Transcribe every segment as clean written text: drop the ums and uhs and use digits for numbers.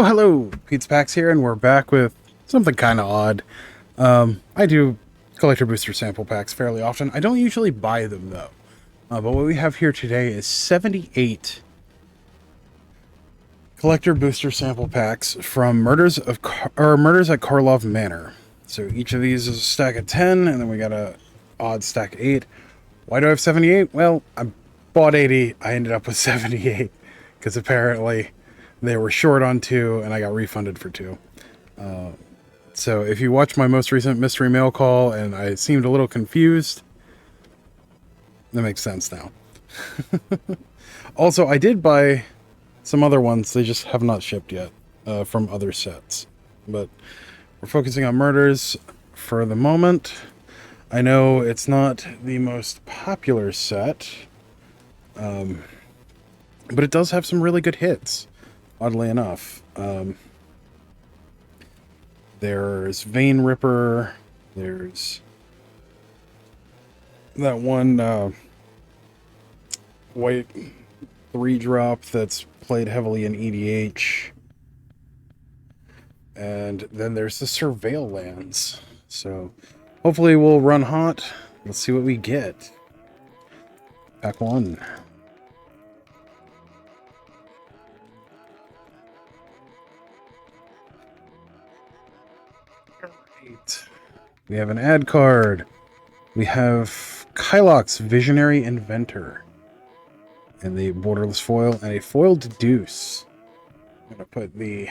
Hello, Pete's Packs here, and we're back with something kind of odd. I do collector booster sample packs fairly often. I don't usually buy them, though. But what we have here today is 78 collector booster sample packs from Murders at Karlov Manor. So each of these is a stack of 10, and then we got a odd stack of 8. Why do I have 78? Well, I bought 80. I ended up with 78 because apparently they were short on 2, and I got refunded for 2. So if you watch my most recent mystery mail call and I seemed a little confused, that makes sense now. Also, I did buy some other ones. They just have not shipped yet from other sets. But we're focusing on Murders for the moment. I know it's not the most popular set, but it does have some really good hits. Oddly enough, there's Vein Ripper, there's that one white 3-drop that's played heavily in EDH, and then there's the Surveil lands. So hopefully we'll run hot. Let's see what we get. Pack 1. We have an ad card. We have Kylox Visionary Inventor. And the borderless foil and a foiled deuce. I'm going to put the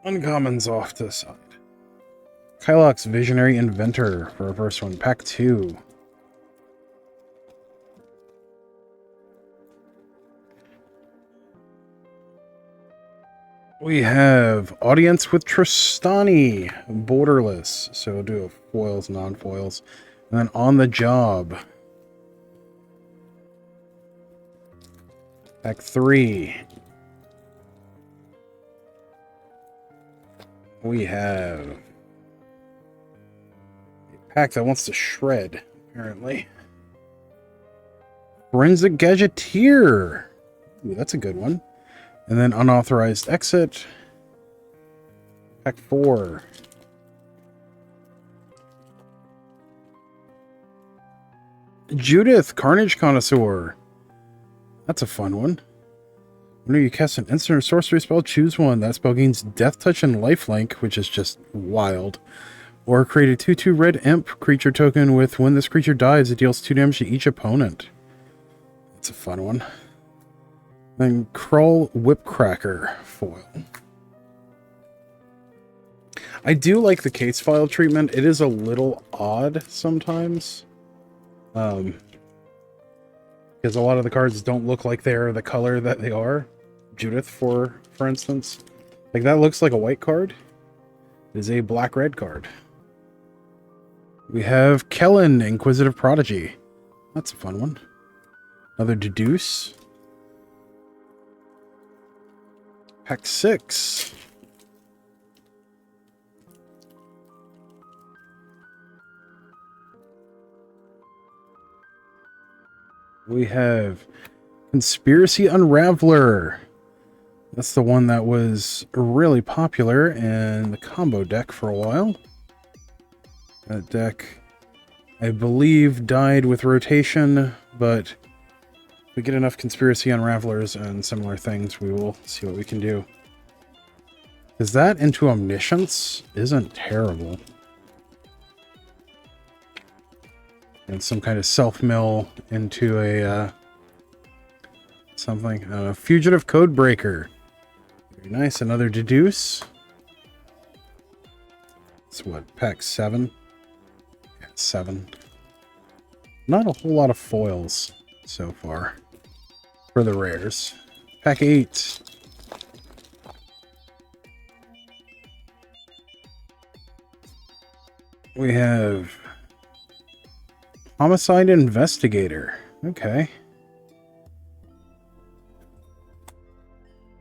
uncommons off to the side. Kylox Visionary Inventor for our first one. Pack 2. We have Audience with Tristani, borderless. So we'll do a foils, non-foils. And then On the Job. Pack 3. We have a pack that wants to shred, apparently. Forensic Gadgeteer. Ooh, that's a good one. And then Unauthorized Exit. Pack 4. Judith, Carnage Connoisseur. That's a fun one. Whenever you cast an instant or sorcery spell, choose one. That spell gains Death Touch and Lifelink, which is just wild. Or create a 2/2 red imp creature token with when this creature dies, it deals 2 damage to each opponent. That's a fun one. Then Krull Whipcracker foil. I do like the case file treatment. It is a little odd sometimes. Because a lot of the cards don't look like they're the color that they are. Judith, for instance. Like, that looks like a white card. It is a black-red card. We have Kellen, Inquisitive Prodigy. That's a fun one. Another Deduce. Pack 6. We have Conspiracy Unraveler. That's the one that was really popular in the combo deck for a while. That deck, I believe, died with rotation, but if we get enough Conspiracy Unravelers and similar things, we will see what we can do. Because that into Omniscience isn't terrible. And some kind of self-mill into a something. Fugitive Codebreaker. Very nice. Another Deduce. It's what, pack 7? Yeah, 7. Not a whole lot of foils so far for the rares. Pack 8. We have Homicide Investigator. Okay.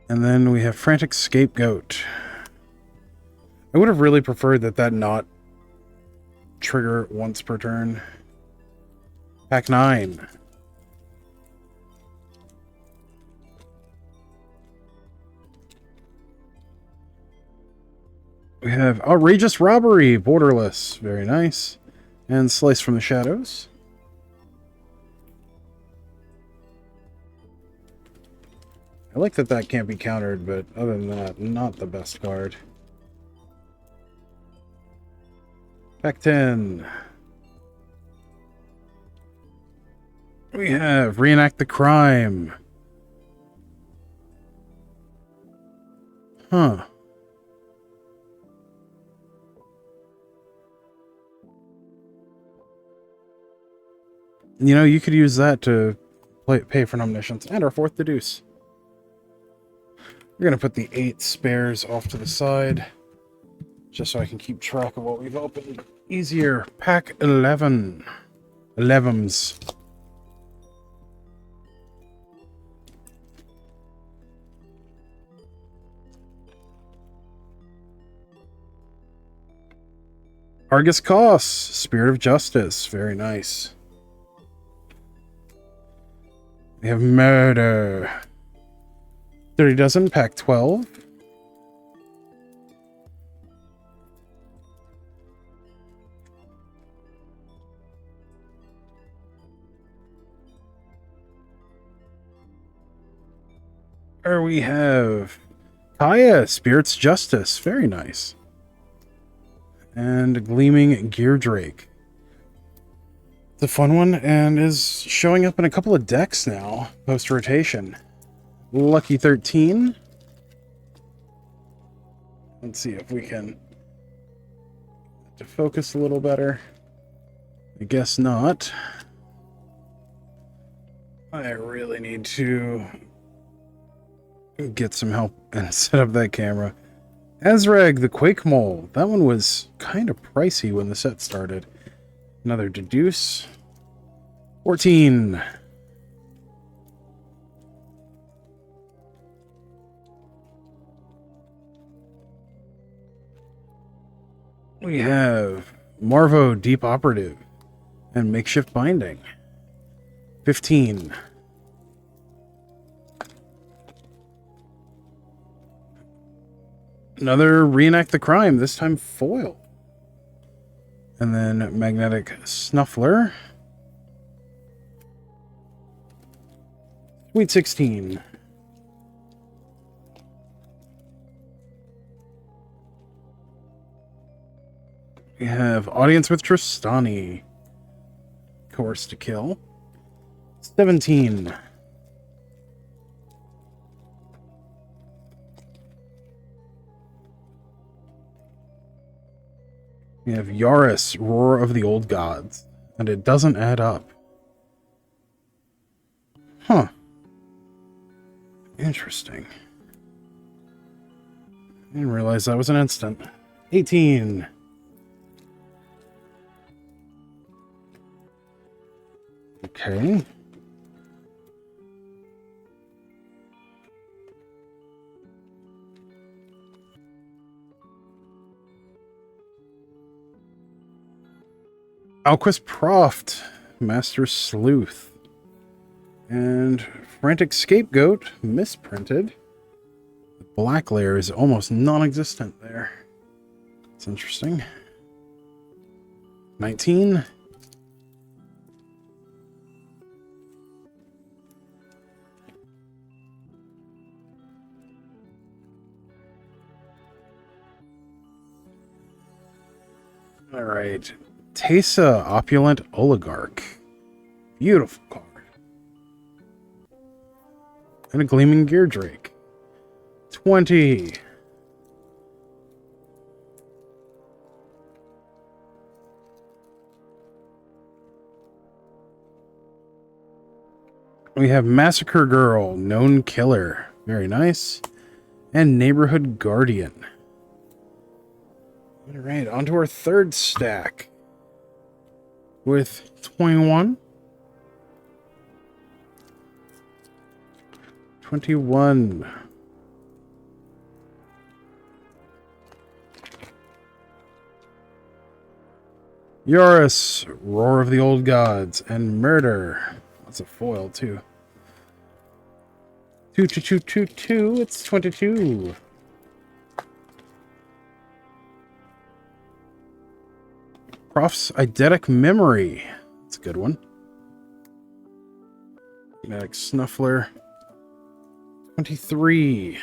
And then we have Frantic Scapegoat. I would have really preferred that not trigger once per turn. Pack 9. We have Outrageous Robbery, Borderless, very nice. And Slice from the Shadows. I like that that can't be countered, but other than that, not the best card. Pack 10. We have Reenact the Crime. Huh. You know, you could use that to pay for an Omniscience. And our 4th Deduce. We're going to put the 8 spares off to the side, just so I can keep track of what we've opened easier. Pack 11. 11s. Argus Koss, Spirit of Justice. Very nice. We have Murder. 30 dozen, pack 12. Or we have Kaya, Spirit's Justice. Very nice. And Gleaming Gear Drake. It's a fun one and is showing up in a couple of decks now, post-rotation. Lucky 13. Let's see if we can to focus a little better. I guess not. I really need to get some help and set up that camera. Azrag, the Quake Mole. That one was kind of pricey when the set started. Another Deduce. 14. We have Marvo, Deep Operative, and Makeshift Binding. 15. Another Reenact the Crime, this time foil. And then Magnetic Snuffler. Sweet 16. We have Audience with Tristani. Coerce to Kill. 17. We have Yaris, Roar of the Old Gods. And it doesn't add up. Huh. Interesting. I didn't realize that was an instant. 18. Okay. Alquist Proft, Master Sleuth, and Frantic Scapegoat, misprinted. The black layer is almost non-existent there. It's interesting. 19. All right. Teysa, Opulent Oligarch. Beautiful card. And a Gleaming Gear Drake. 20. We have Massacre Girl, Known Killer. Very nice. And Neighborhood Guardian. All right, on to our third stack. With 21. 21. Yaris, Roar of the Old Gods, and Murder. That's a foil, too. 2, 2, 2, 2, 2. It's 22. Prof's Eidetic Memory. That's a good one. Kinetic Snuffler. 23.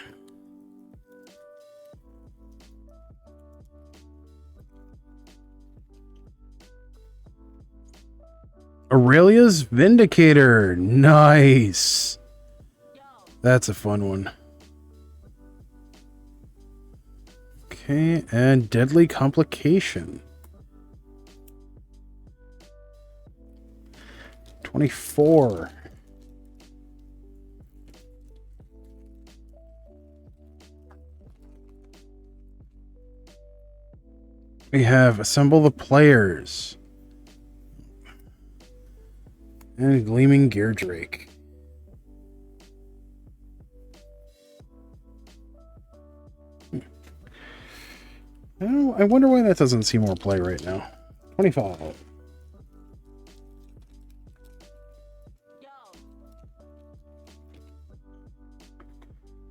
Aurelia's Vindicator. Nice. That's a fun one. Okay, and Deadly Complication. 24. We have Assemble the Players. And Gleaming Gear Drake. Oh, I wonder why that doesn't see more play right now. 25.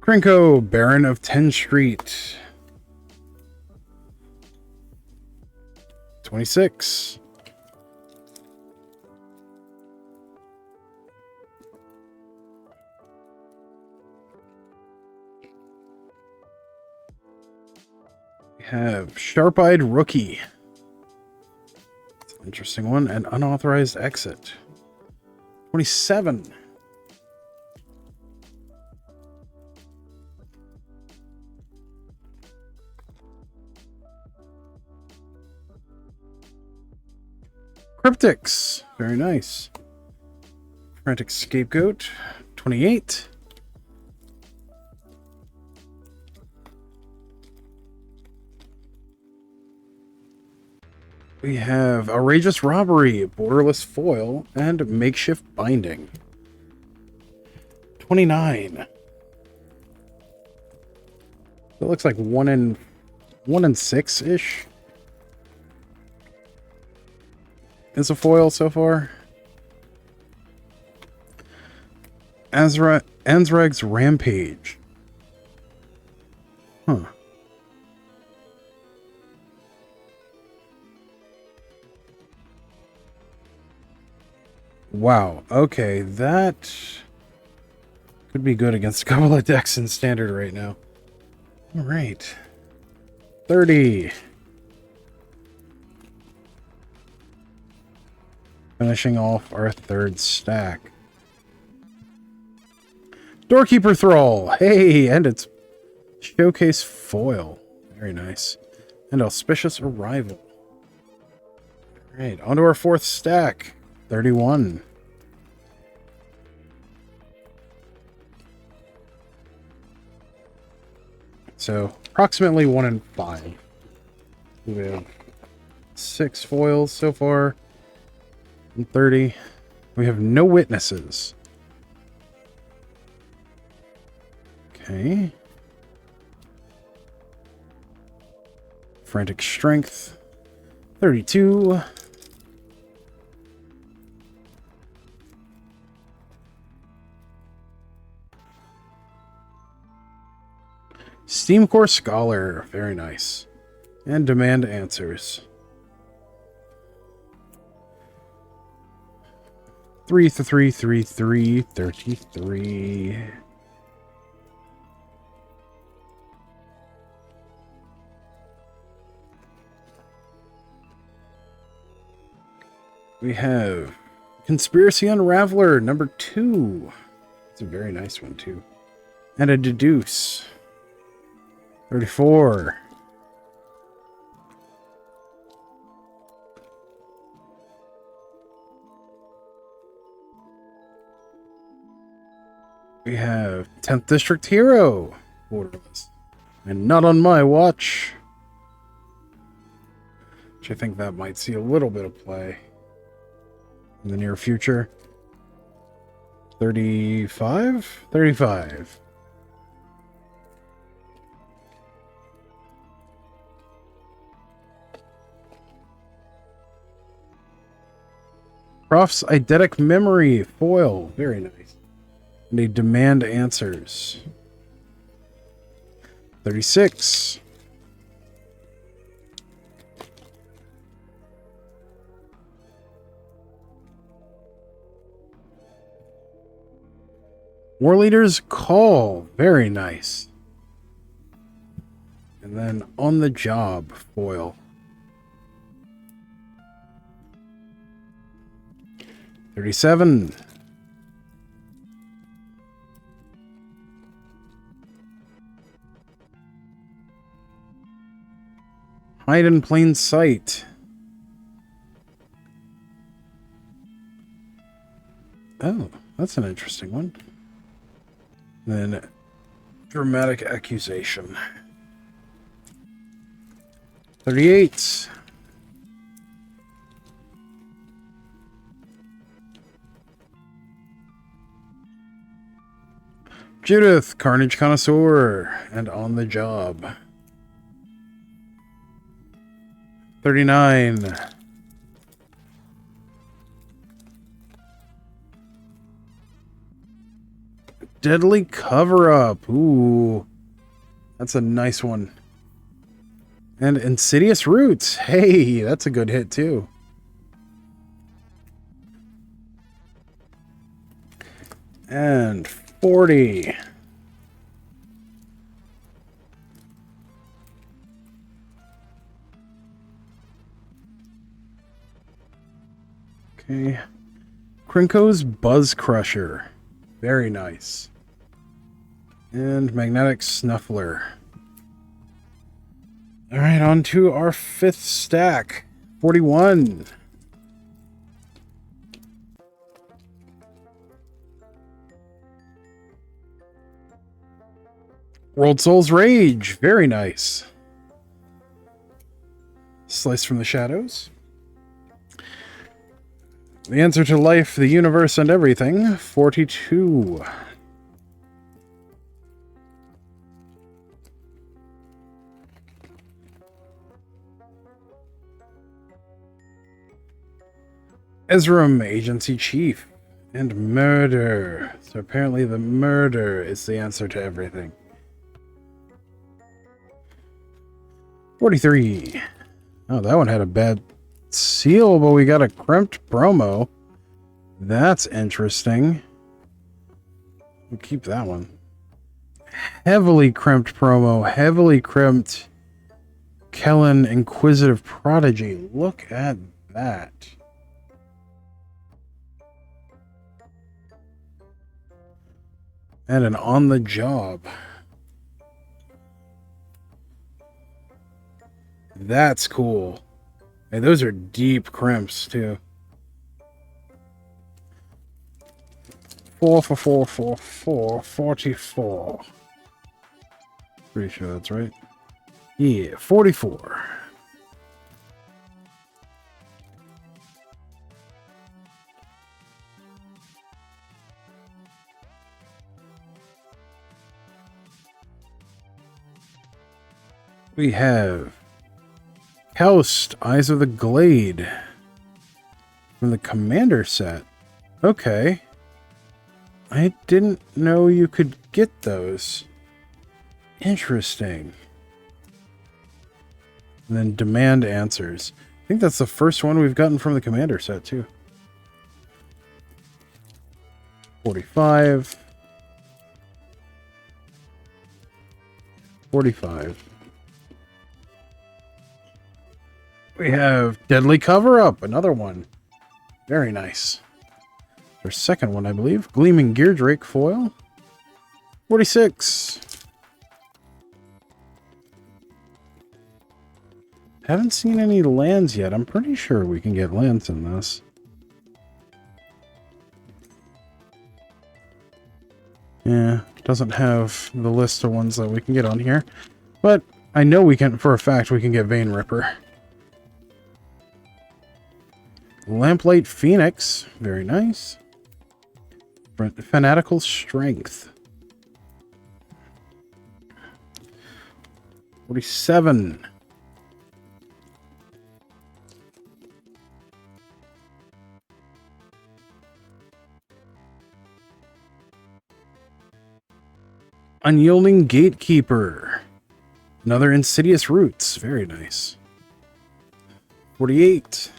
Krinko, Baron of 10 Street. 26. We have Sharp-Eyed Rookie. That's an interesting one. And Unauthorized Exit. 27. Cryptics. Very nice. Frantic Scapegoat. 28. We have Outrageous Robbery, Borderless Foil, and Makeshift Binding. 29. It looks like 1 in 6-ish. Is a foil so far. Ansrag's Rampage. Huh. Wow. Okay, that could be good against a couple of decks in Standard right now. All right. 30. Finishing off our third stack. Doorkeeper Thrall. Hey, and it's Showcase Foil. Very nice. And Auspicious Arrival. All right, on to our fourth stack. 31. So, approximately 1 in 5. We have 6 foils so far. 30. We have no witnesses. Okay. Frantic Strength. 32. Steam Core Scholar. Very nice. And Demand Answers. 3 to 3, 3, 3, 33. We have Conspiracy Unraveler number 2. It's a very nice one too. And a Deduce. 34. We have 10th District Hero. Borderless. And not on my watch. Which I think that might see a little bit of play in the near future. 35? 35. Prof's Eidetic Memory foil. Very nice. And they Demand Answers. 36. War Leader's Call. Very nice. And then On the Job foil. 37. Hide in Plain Sight. Oh, that's an interesting one. Then Dramatic Accusation. 38. Judith, Carnage Connoisseur, and On the Job. 39. Deadly Cover-Up. Ooh, that's a nice one. And Insidious Roots. Hey, that's a good hit too. And 40. Okay. Krinko's Buzz Crusher. Very nice. And Magnetic Snuffler. Alright, on to our 5th stack. 41. World Soul's Rage. Very nice. Slice from the Shadows. The Answer to Life, the Universe, and Everything. 42. Ezram, Agency Chief. And Murder. So apparently the murder is the answer to everything. 43. Oh, that one had a bad seal, but we got a crimped promo. That's interesting. We'll keep that one. Heavily crimped promo. Heavily crimped Kellen Inquisitive Prodigy. Look at that. And an On the Job. That's cool. Hey, those are deep crimps, too. 4 for 4 for 4, 44. Pretty sure that's right. Yeah, 44. We have Housed, Eyes of the Glade from the Commander set. Okay. I didn't know you could get those. Interesting. And then Demand Answers. I think that's the first one we've gotten from the Commander set, too. 45. 45. We have Deadly Cover-Up, another one. Very nice. Our second one, I believe. Gleaming Gear Drake foil. 46. Haven't seen any lands yet. I'm pretty sure we can get lands in this. Yeah, doesn't have the list of ones that we can get on here. But I know we can, for a fact, we can get Vein Ripper. Lamplight Phoenix. Very nice. Fanatical Strength. 47. Unyielding Gatekeeper. Another Insidious Roots. Very nice. 48.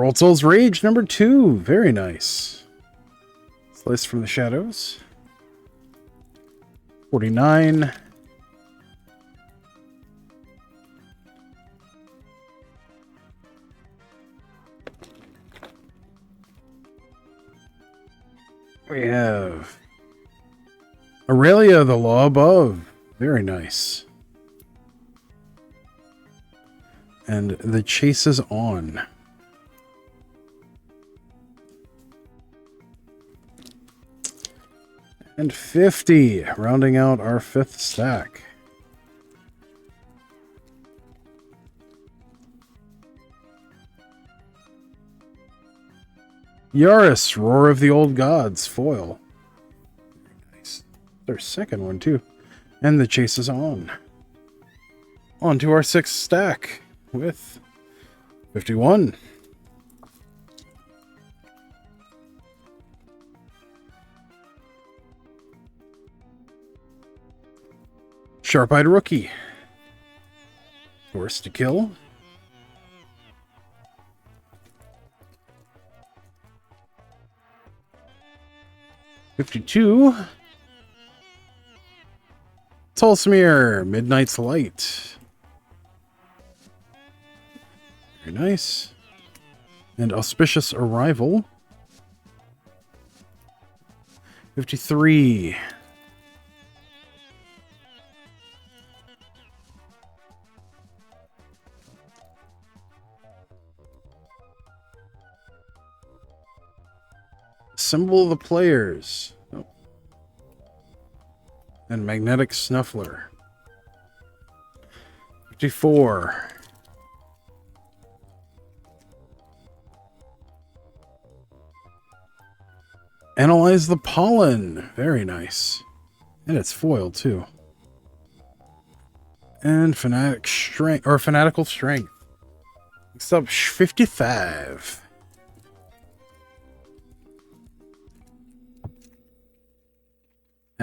World Souls Rage number 2. Very nice. Slice from the Shadows. 49. We have Aurelia, the Law Above. Very nice. And the chase is on. And 50, rounding out our 5th stack. Yaris, Roar of the Old Gods, foil. Nice. Their second one, too. And the chase is on. On to our 6th stack with 51. Sharp-Eyed Rookie. Force to Kill. $52. Tulsimir, Midnight's Light. Very nice. And Auspicious Arrival. 53. Symbol of the Players. Oh. And Magnetic Snuffler. 54. Analyze the Pollen. Very nice. And it's foil too. And Fanatical Strength. Next up, 55.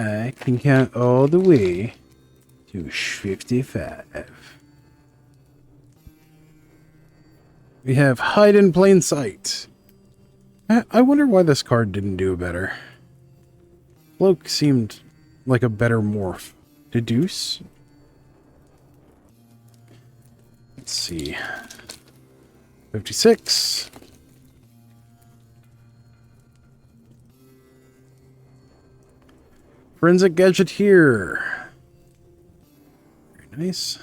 I can count all the way to 55. We have Hide in Plain Sight. I wonder why this card didn't do better. Cloak seemed like a better morph. Deduce? Let's see. 56. Forensic Gadgeteer. Very nice.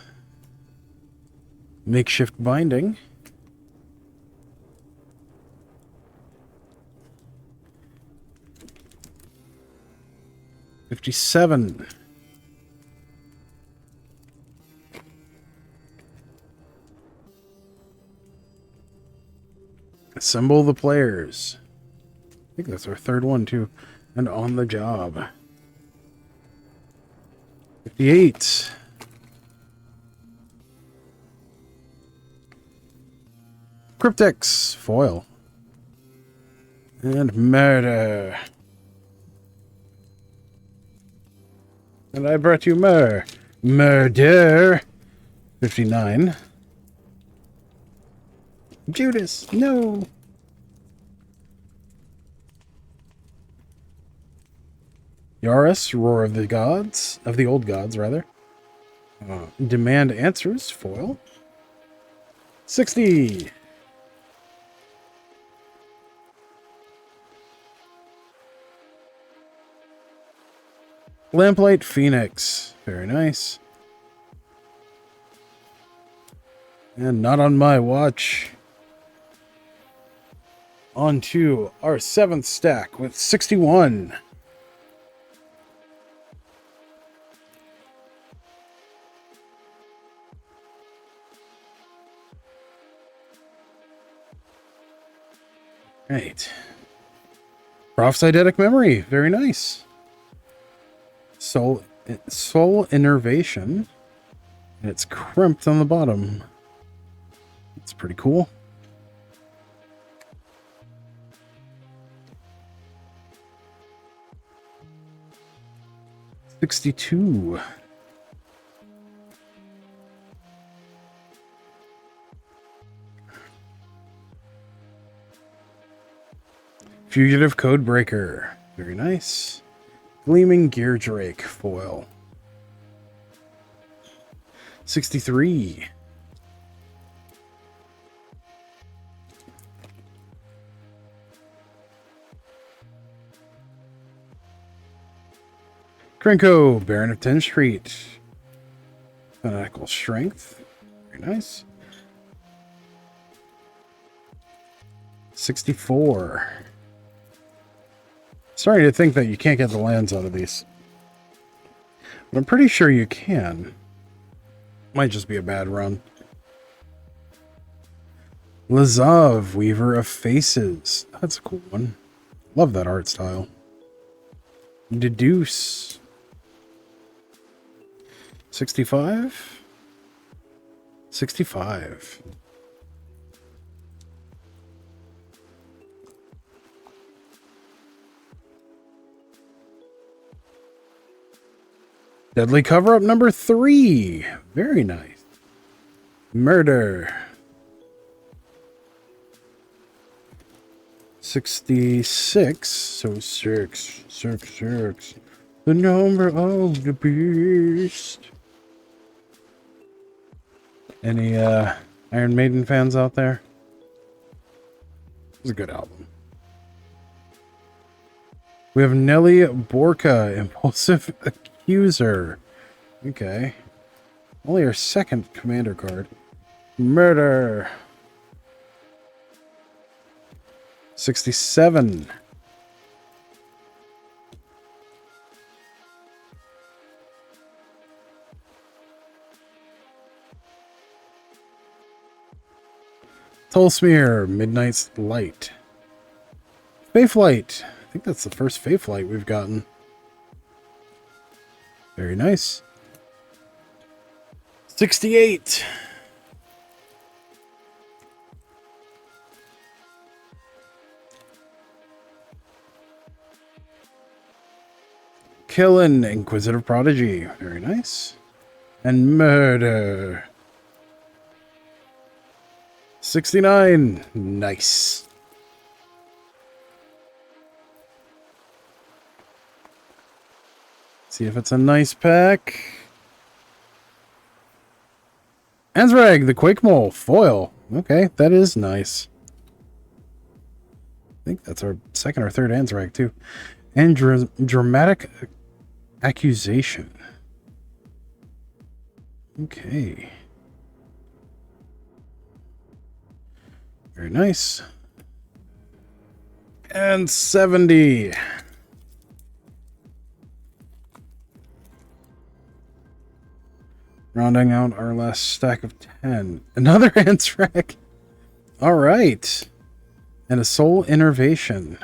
Makeshift Binding. $57. Assemble the Players. I think that's our 3rd one too. And On the Job. 58. Cryptex, foil. And Murder. And I brought you Murder. 59. Judas, no. Yaris, Roar of the Gods, of the Old Gods, rather. Demand Answers, foil. 60. Lamplight Phoenix, very nice. And Not on My Watch. On to our 7th stack with 61. Right. Prophesidetic Memory. Very nice. Soul Innervation. And it's crimped on the bottom. It's pretty cool. $62. Fugitive Codebreaker. Very nice. Gleaming Gear Drake foil. 63. Krenko, Baron of 10th Street. Fanatical Strength. Very nice. 64. Starting to think that you can't get the lands out of these. But I'm pretty sure you can. Might just be a bad run. Lazav, Weaver of Faces. That's a cool one. Love that art style. Deduce. 65? 65. Deadly Cover-Up number 3. Very nice. Murder. 66. So 6. 6, 6. The number of the beast. Any Iron Maiden fans out there? It's a good album. We have Nelly Borka, Impulsive Accuser. Okay. Only our second commander card. Murder. 67. Tolsmere, Midnight's Light. Faithlight. I think that's the first Faithlight we've gotten. Very nice. 68. Killin, Inquisitive Prodigy. Very nice. And Murder. 69. Nice. See if it's a nice pack. Ansrag, the Quake Mole, foil. Okay, that is nice. I think that's our second or third Ansrag, too. And Dramatic Accusation. Okay. Very nice. And 70. Rounding out our last stack of 10. Another Ansrag. All right. And a Soul Innervation.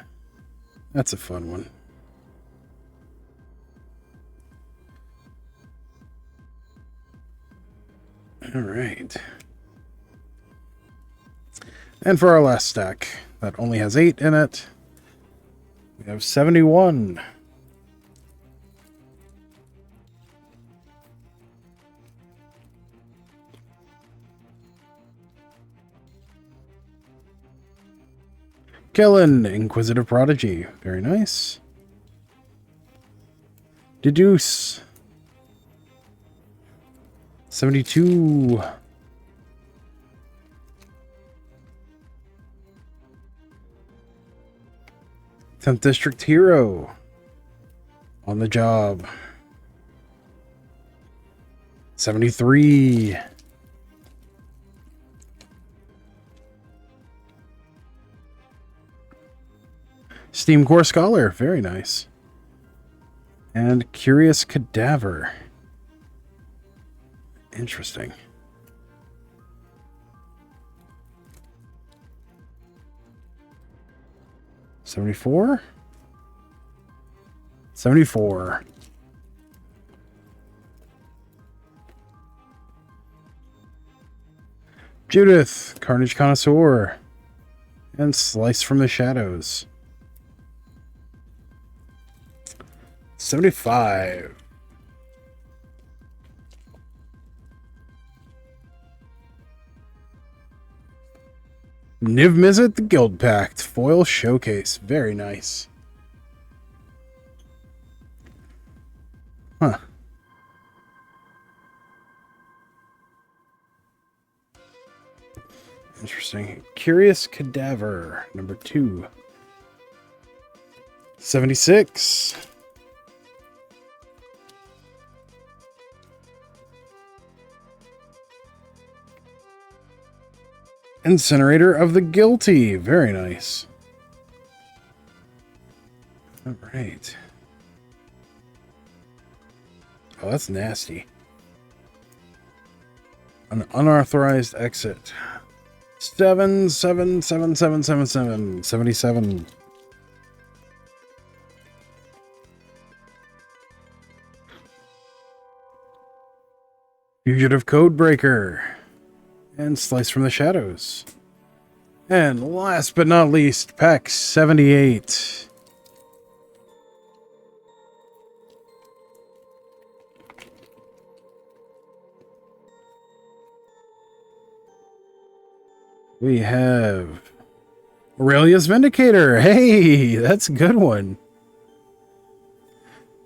That's a fun one. All right. And for our last stack, that only has 8 in it, we have 71. Killin, Inquisitive Prodigy. Very nice. Deduce. 72. 10th District Hero. On the job. 73. Steam Core Scholar. Very nice. And Curious Cadaver. Interesting. $74? $74. Judith, Carnage Connoisseur. And Slice from the Shadows. 75. Niv Mizzet the Guild Pact Foil Showcase. Very nice. Huh. Interesting. Curious Cadaver, number 2. 76. Incinerator of the Guilty. Very nice. All right. Oh, that's nasty. An unauthorized exit. 777777. Fugitive Codebreaker. And Slice from the Shadows. And last but not least, pack 78. We have Aurelia's Vindicator. Hey, that's a good one.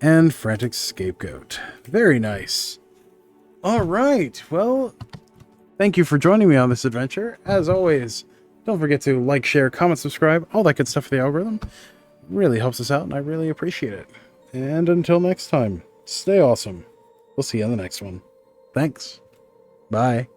And Frantic Scapegoat. Very nice. All right. Well, thank you for joining me on this adventure. As always, don't forget to like, share, comment, subscribe, all that good stuff for the algorithm. It really helps us out, and I really appreciate it. And until next time, stay awesome. We'll see you on the next one. Thanks. Bye.